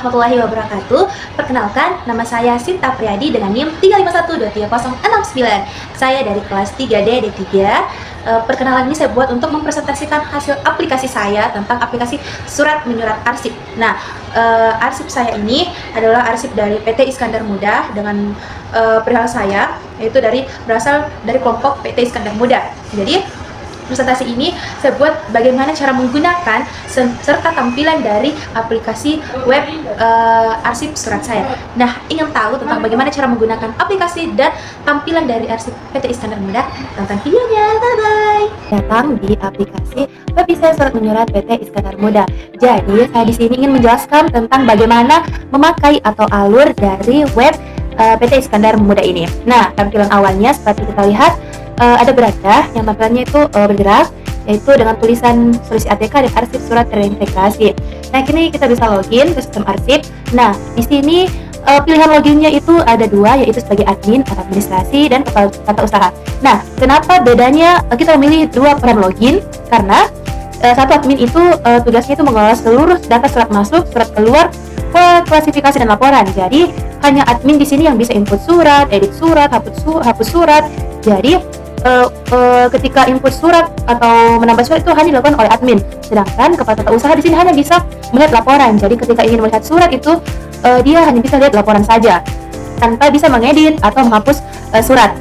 warahmatullahi wabarakatuh. Perkenalkan, nama saya Sinta Priadi dengan NIM 351230069. Saya dari kelas 3D D3. Perkenalan ini saya buat untuk mempresentasikan hasil aplikasi saya tentang aplikasi surat menyurat arsip. Nah, arsip saya ini adalah arsip dari PT Iskandar Muda dengan perihal saya, yaitu berasal dari kelompok PT Iskandar Muda. Jadi presentasi ini saya buat bagaimana cara menggunakan serta tampilan dari aplikasi web arsip surat saya. Nah, ingin tahu tentang bagaimana cara menggunakan aplikasi dan tampilan dari arsip PT Iskandar Muda? Tonton videonya, bye-bye! Datang di aplikasi web desain surat menyurat PT Iskandar Muda. Jadi, saya di sini ingin menjelaskan tentang bagaimana memakai atau alur dari web PT Iskandar Muda ini. Nah, tampilan awalnya seperti kita lihat, ada beranda yang tampilannya itu bergerak, yaitu dengan tulisan solusi ATK dan arsip surat terintegrasi. Nah, kini kita bisa login ke sistem arsip. Nah, di sini pilihan loginnya itu ada dua, yaitu sebagai admin atau administrasi dan kepala tata usaha. Nah, kenapa bedanya kita memilih dua peran login? Karena satu admin itu tugasnya itu mengelola seluruh data surat masuk, surat keluar, klasifikasi dan laporan. Jadi hanya admin di sini yang bisa input surat, edit surat, hapus surat. Jadi ketika input surat atau menambah surat itu hanya dilakukan oleh admin, sedangkan kepala tata usaha di sini hanya bisa melihat laporan. Jadi ketika ingin melihat surat itu dia hanya bisa lihat laporan saja tanpa bisa mengedit atau menghapus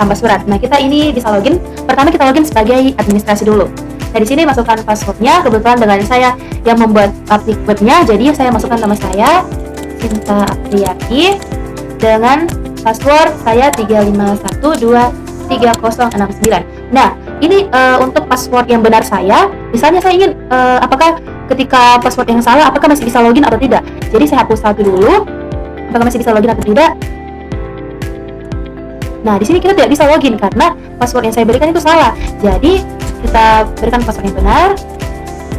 tambah surat. Nah, kita ini bisa login. Pertama kita login sebagai administrasi dulu. Nah, di sini masukkan passwordnya. Kebetulan dengan saya yang membuat aplik webnya, jadi saya masukkan nama saya Sinta Priadi dengan password saya 351230069. Nah, ini untuk password yang benar saya. Misalnya saya ingin apakah ketika password yang salah apakah masih bisa login atau tidak. Jadi saya hapus satu dulu. Apakah masih bisa login atau tidak? Nah, di sini kita tidak bisa login karena password yang saya berikan itu salah. Jadi kita berikan password yang benar.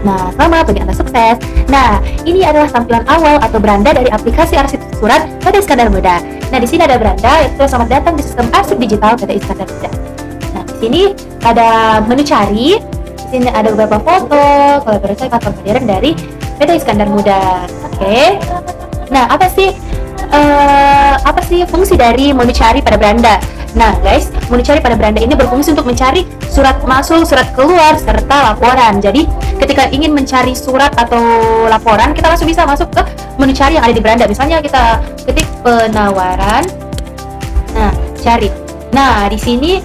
Nah, selamat bagi Anda sukses. Nah, ini adalah tampilan awal atau beranda dari aplikasi arsip surat PT Iskandar Muda. Nah, di sini ada beranda, yaitu selamat datang di sistem arsip digital PT Iskandar Muda. Nah, di sini ada menu cari. Di sini ada beberapa foto, kolaborasi kantor modern dari PT Iskandar Muda. Oke. Nah, apa sih fungsi dari menu cari pada beranda? Nah, guys, menu cari pada beranda ini berfungsi untuk mencari surat masuk, surat keluar, serta laporan. Jadi, ketika ingin mencari surat atau laporan, kita langsung bisa masuk ke menu cari yang ada di beranda. Misalnya kita ketik penawaran. Nah, cari. Nah, di sini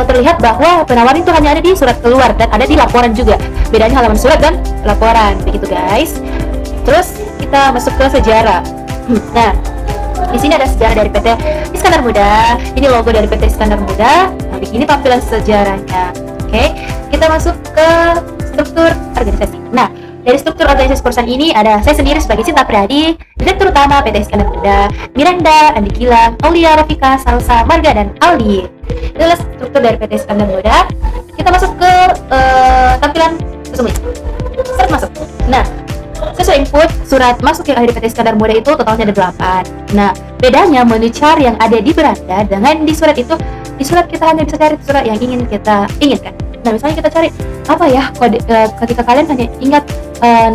terlihat bahwa penawaran itu hanya ada di surat keluar dan ada di laporan juga. Bedanya halaman surat dan laporan, begitu guys. Terus kita masuk ke sejarah. Nah, di sini ada sejarah dari PT Iskandar Muda. Ini logo dari PT Iskandar Muda. Nah, begini tampilan sejarahnya. Oke, kita masuk ke struktur organisasi. Nah, dari struktur organisasi perusahaan ini ada saya sendiri sebagai Sinta Priadi, Direktur Utama PT Iskandar Muda, Miranda, Andi Gilang, Aulia, Rafika, Salsa, Marga, dan Aldi. Ini adalah struktur dari PT Iskandar Muda. Kita masuk ke tampilan resumi. Start masuk. Nah, sesuai input surat masuk yang ada di PT Iskandar Muda itu totalnya ada 8. Nah, bedanya menu cari yang ada di beranda dengan di surat itu, di surat kita hanya bisa cari surat yang kita inginkan. Nah, misalnya kita cari apa ya kode, ketika kalian hanya ingat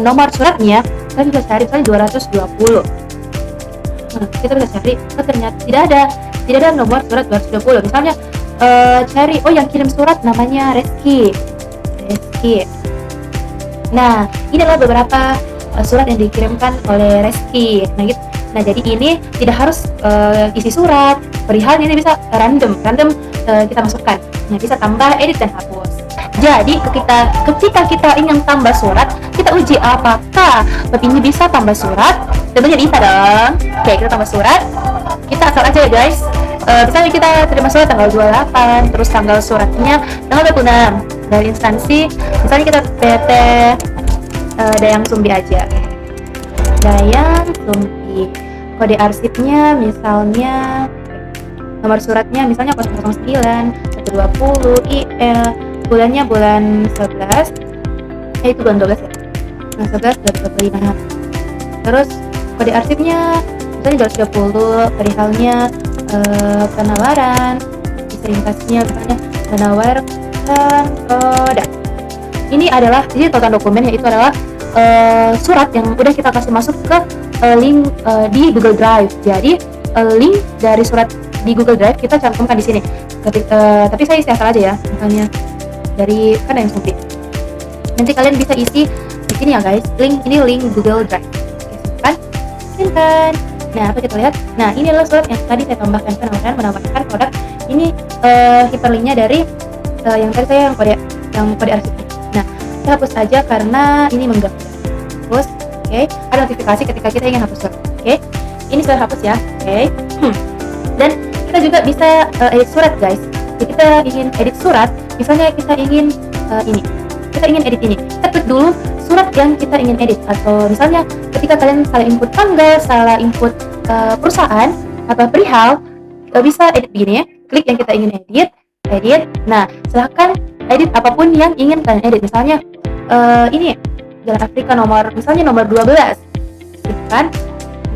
nomor suratnya, kalian bisa cari misalnya 220. Nah, kita bisa cari, ternyata tidak ada nomor surat 220. Misalnya cari, yang kirim surat namanya Reski. Nah, ini adalah beberapa surat yang dikirimkan oleh Reski. Nah, jadi ini tidak harus isi surat, perihal ini bisa random kita masukkan. Nah, bisa tambah, edit, dan hapus. Jadi ketika kita ingin tambah surat, kita uji apakah web ini bisa tambah surat. Tentunya bisa dong. Oke, kita tambah surat. Kita asal aja ya guys. Misalnya kita terima surat tanggal 28, terus tanggal suratnya tanggal 26 dari instansi. Misalnya kita PT Dayang Sumbi aja. Dayang Sumbi. Kode arsipnya misalnya, nomor suratnya misalnya 009 120 IL, bulannya bulan 11, itu bulan 12 ya. Bulan 11 2025. Terus kode arsipnya misalnya 230, perihalnya penawaran, ringkasnya misalnya menawarkan produk. Ini adalah jadi total dokumen, yaitu adalah surat yang udah kita kasih masuk ke link di Google Drive. Jadi link dari surat di Google Drive kita cantumkan di sini. Tapi saya isi asal aja ya, misalnya dari kan yang sempit. Nanti kalian bisa isi di sini ya guys. Ini link Google Drive. Oke, simpan. Nah, apa kita lihat? Nah, ini adalah surat yang tadi saya tambahkan, menambahkan produk. Ini hyperlinknya dari yang tadi saya yang kode arsipnya. Nah, saya hapus aja karena ini mengganggu. Hapus. Oke. Ada notifikasi ketika kita ingin hapus surat. Oke. Ini sudah hapus ya. Oke. Dan kita juga bisa edit surat guys. Jadi kita ingin edit surat, misalnya kita ingin ini. Kita ingin edit ini. Kita klik dulu surat yang kita ingin edit, atau misalnya ketika kalian salah input tanggal, salah input perusahaan atau perihal, bisa edit begini ya. Klik yang kita ingin edit. Nah, silahkan edit apapun yang ingin kalian edit. Misalnya ini Jalan Afrika misalnya nomor 12. Simpan.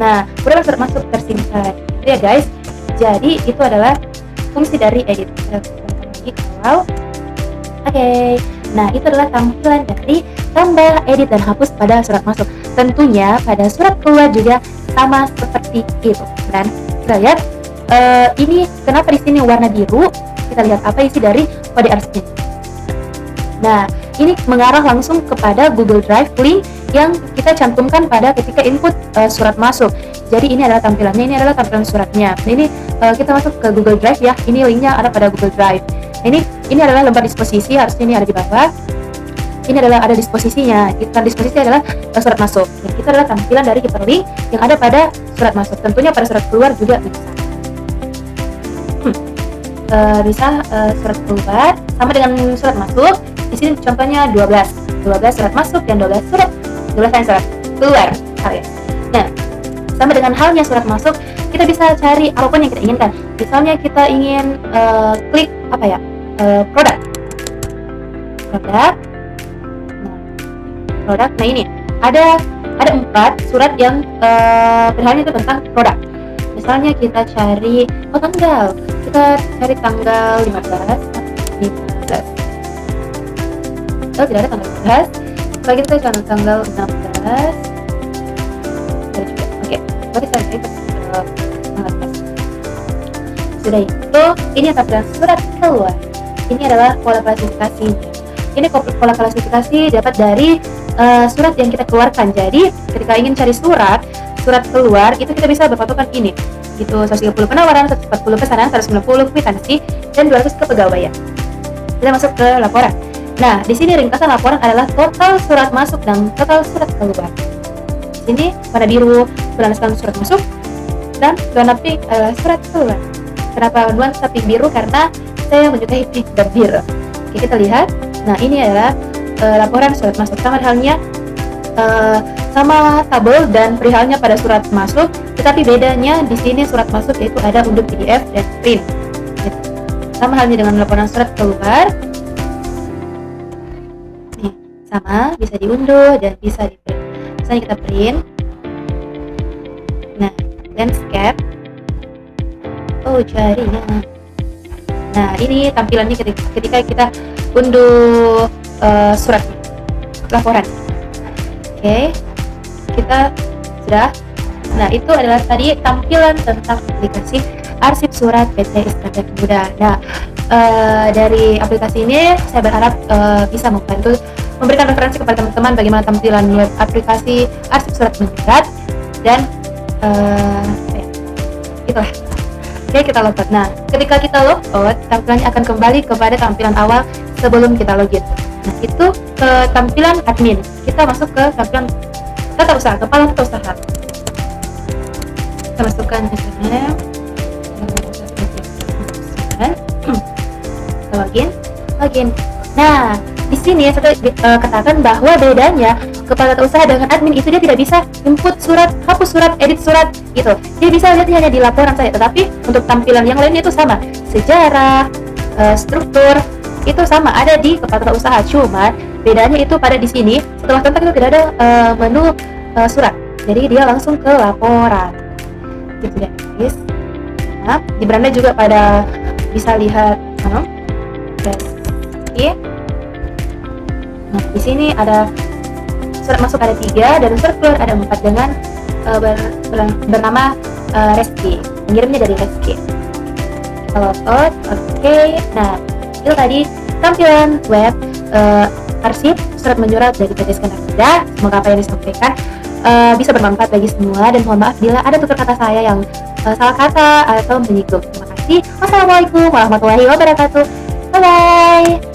Nah, udah surat masuk tersimpan. Itu ya guys. Jadi itu adalah fungsi dari edit. Oke. Nah, itu adalah tampilan dari tambah, edit, dan hapus pada surat masuk. Tentunya pada surat keluar juga sama seperti itu. Dan kita lihat ini kenapa di sini warna biru? Kita lihat apa isi dari kode arsipnya. Nah, ini mengarah langsung kepada Google Drive link yang kita cantumkan pada ketika input surat masuk. Jadi ini adalah tampilannya, ini adalah tampilan suratnya. Nah, ini kita masuk ke Google Drive ya. Ini linknya ada pada Google Drive. Ini adalah lembar disposisi, harusnya ini ada di bawah. Ini adalah ada disposisinya. Disposisi adalah surat masuk. Jadi itu adalah tampilan dari hyperlink yang ada pada surat masuk. Tentunya pada surat keluar juga bisa. Surat keluar sama dengan surat masuk. Di sini contohnya 12 surat masuk dan 12 surat keluar. Nah, sama dengan halnya surat masuk, kita bisa cari apapun yang kita inginkan. Misalnya kita ingin klik apa ya? Produk. Nah, ini ada 4 surat yang perhalnya itu tentang produk. Misalnya kita cari tanggal. Kita cari tanggal 15. Oh, tidak ada tanggal 15. Lagi kita cari tanggal 16. Oke, berarti saya cari tanggal 16. Sudah itu, ini tampilan surat keluar. Ini adalah pola klasifikasinya. Ini pola klasifikasi dapat dari surat yang kita keluarkan. Jadi ketika ingin cari surat keluar, itu kita bisa berpatokan ini. Itu 130 penawaran, 140 pesanan, 190 kwitansi, dan 200 kepegawaian. Kita masuk ke laporan. Nah, di sini ringkasan laporan adalah total surat masuk dan total surat keluar. Di sini warna biru berlandaskan surat masuk dan warna pink adalah surat keluar. Kenapa nuansa pink biru? Karena saya menyukai pink dan biru. Oke, kita lihat. Nah, ini adalah laporan surat masuk. Sama halnya sama tabel dan perihalnya pada surat masuk, tetapi bedanya di sini surat masuk yaitu ada unduh PDF dan print. Gitu. Sama halnya dengan laporan surat keluar. Nih, sama bisa diunduh dan bisa di print. Misalnya kita print. Nah, landscape. Oh, jarinya. Nah, ini tampilannya ketika kita unduh surat laporan. Oke, kita sudah. Nah, itu adalah tadi tampilan tentang aplikasi arsip surat PT Iskandar Muda. Nah, dari aplikasi ini saya berharap bisa membantu memberikan referensi kepada teman-teman bagaimana tampilan aplikasi arsip surat menyurat dan itulah. Oke, kita logout. Nah, ketika kita logout, tampilannya akan kembali kepada tampilan awal sebelum kita login. Nah, itu ke tampilan admin. Kita masuk ke tampilan tata usaha, kepala tata usaha. Kita masukkan username. Kita login. Nah, di sini saya katakan bahwa bedanya kepala tata usaha dengan admin itu dia tidak bisa input surat, hapus surat, edit surat gitu. Dia bisa lihat hanya di laporan saja, tetapi untuk tampilan yang lainnya itu sama. Sejarah, struktur itu sama ada di kepala tata usaha. Cuma bedanya itu pada di sini setelah kontak itu tidak ada menu surat. Jadi dia langsung ke laporan. Gitu ya, guys. Nah, di beranda juga pada bisa lihat Nah, di sini ada surat masuk ada 3 dan surat keluar ada 4 dengan bernama Reski, mengirimnya dari Reski. Upload, oke. Nah, itu tadi tampilan web arsip surat menyurat dari PT Skenario. Semoga apa yang disampaikan bisa bermanfaat bagi semua, dan mohon maaf bila ada tutur kata saya yang salah kata atau menyinggung. Terima kasih. Wassalamualaikum warahmatullahi wabarakatuh. Bye bye.